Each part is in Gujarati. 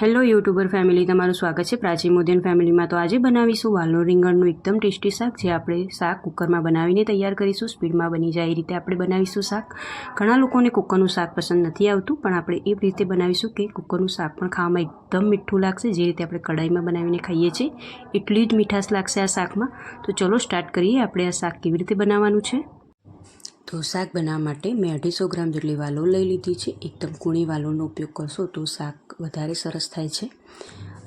હેલો યુટ્યુબર ફેમિલી, તમારું સ્વાગત છે પ્રાચી મોદિયન ફેમિલીમાં। તો આજે બનાવીશું વાલનું રીંગણનું એકદમ ટેસ્ટી શાક, જે આપણે શાક કુકરમાં બનાવીને તૈયાર કરીશું। સ્પીડમાં બની જાય એ રીતે આપણે બનાવીશું શાક। ઘણા લોકોને કુકરનું શાક પસંદ નથી આવતું, પણ આપણે એ રીતે બનાવીશું કે કુકરનું શાક પણ ખાવામાં એકદમ મીઠું લાગશે। જે રીતે આપણે કઢાઈમાં બનાવીને ખાઈએ છીએ એટલી જ મીઠાશ લાગશે આ શાકમાં। તો ચલો સ્ટાર્ટ કરીએ આપણે આ શાક કેવી રીતે બનાવવાનું છે। તો શાક બનાવવા માટે મેં 250 ગ્રામ જેટલી વાલોળ લઈ લીધી છે। એકદમ કૂણી વાલોળનો ઉપયોગ કરશો તો શાક વધારે સરસ થાય છે।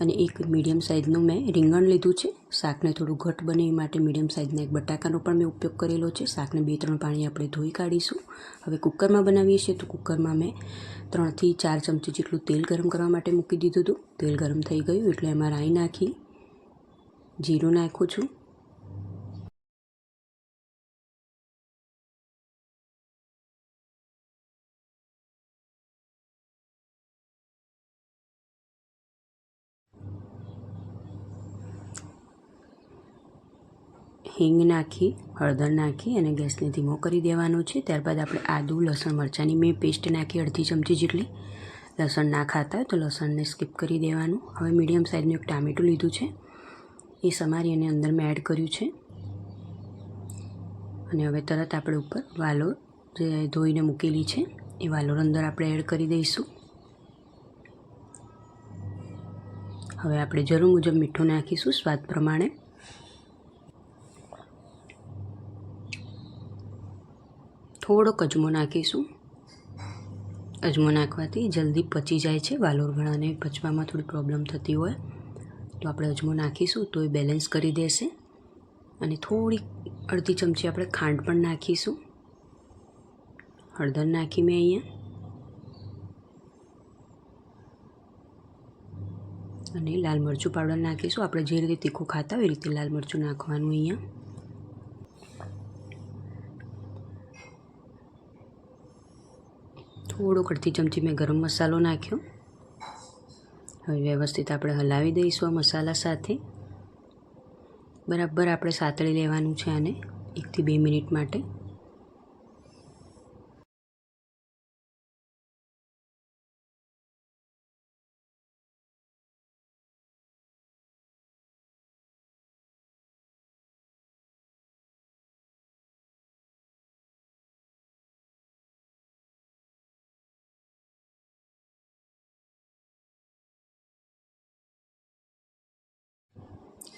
અને એક મીડિયમ સાઇઝનું મેં રીંગણ લીધું છે। શાકને થોડું ઘટ બને એ માટે મીડિયમ સાઇઝના એક બટાકાનો પણ મેં ઉપયોગ કરેલો છે। શાકને 2-3 પાણી આપણે ધોઈ કાઢીશું। હવે કુકરમાં બનાવીએ છીએ તો કુકરમાં મેં 3 થી 4 ચમચી જેટલું તેલ ગરમ કરવા માટે મૂકી દીધું હતું। તેલ ગરમ થઈ ગયું એટલે એમાં રાઈ નાખી, જીરું નાખું છું, હિંગ નાખી, હળદર નાખી અને ગેસને ધીમો કરી દેવાનો છે। ત્યારબાદ આપણે આદું, લસણ, મરચાંની મેં પેસ્ટ નાખી 1/2 ચમચી જેટલી। લસણ ના ખાતા હોય તો લસણને સ્કીપ કરી દેવાનું। હવે મીડિયમ સાઇઝનું એક ટામેટું લીધું છે, એ સમારી અને અંદર મેં એડ કર્યું છે। અને હવે તરત આપણે ઉપર વાલોળ જે ધોઈને મૂકેલી છે એ વાલોળ અંદર આપણે એડ કરી દઈશું। હવે આપણે જરૂર મુજબ મીઠું નાખીશું સ્વાદ પ્રમાણે। થોડોક અજમો નાખીશું। અજમો નાખવાથી જલ્દી પચી જાય છે। વાલોળ ઘણાને પચવામાં થોડી પ્રોબ્લેમ થતી હોય તો આપણે અજમો નાખીશું તો એ બેલેન્સ કરી દેશે। અને થોડી 1/2 ચમચી આપણે ખાંડ પણ નાખીશું। હળદર નાખી મેં અહીંયા, અને લાલ મરચું પાવડર નાખીશું। આપણે જે રીતે તીખું ખાતા હોય એ રીતે લાલ મરચું નાખવાનું અહીંયા। થોડોક 1/2 ચમચી મેં ગરમ મસાલો નાખ્યો। હવે વ્યવસ્થિત આપણે હલાવી દઈશું આ મસાલા સાથે। બરાબર આપણે સાતળી લેવાનું છે આને 1 થી 2 મિનિટ માટે।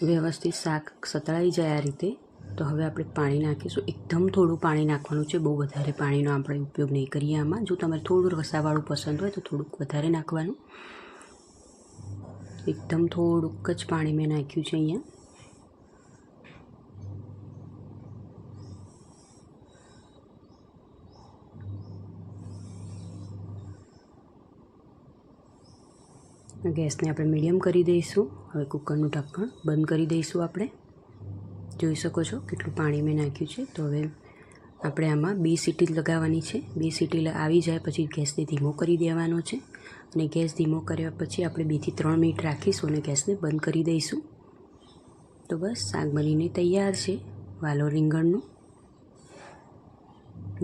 વ્યવસ્થિત શાક સતળાઈ જાય આ રીતે તો હવે આપણે પાણી નાખીશું। એકદમ થોડું પાણી નાખવાનું છે, બહુ વધારે પાણીનો આપણે ઉપયોગ નહીં કરીએ આમાં। જો તમારે થોડું રસાવાળું પસંદ હોય તો થોડુંક વધારે નાખવાનું। એકદમ થોડુંક જ પાણી મેં નાખ્યું છે અહીંયા। ગેસને આપણે મીડિયમ કરી દઈશું। હવે કુકરનું ઢક્કણ બંધ કરી દઈશું આપણે। જોઈ શકો છો કેટલું પાણી મેં નાખ્યું છે। તો હવે આપણે આમાં 2 સીટી લગાવવાની છે। 2 સીટી આવી જાય પછી ગેસને ધીમો કરી દેવાનો છે। અને ગેસ ધીમો કર્યા પછી આપણે 2 થી 3 મિનિટ રાખીશું અને ગેસને બંધ કરી દઈશું। તો બસ શાક બનીને તૈયાર છે વાલોળ રીંગણનું,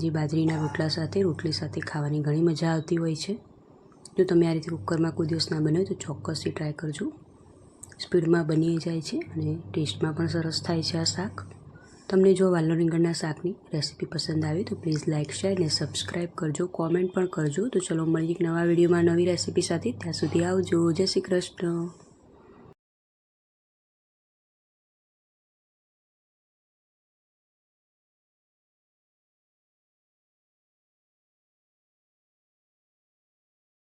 જે બાજરીના રોટલા સાથે, રોટલી સાથે ખાવાની ઘણી મજા આવતી હોય છે। જો તમે આ રીતે કુકરમાં કોઈ દિવસ ના બનાવ્યું તો ચોક્કસથી ટ્રાય કરજો। સ્પીડમાં બની જાય છે અને ટેસ્ટમાં પણ સરસ થાય છે આ શાક। તમને જો વાલોળ રીંગણના શાકની રેસીપી પસંદ આવે તો પ્લીઝ લાઇક, શેર અને સબસ્ક્રાઈબ કરજો, કોમેન્ટ પણ કરજો। તો ચલો મળીએ એક નવા વિડીયોમાં નવી રેસીપી સાથે। ત્યાં સુધી આવજો। જય શ્રી કૃષ્ણ।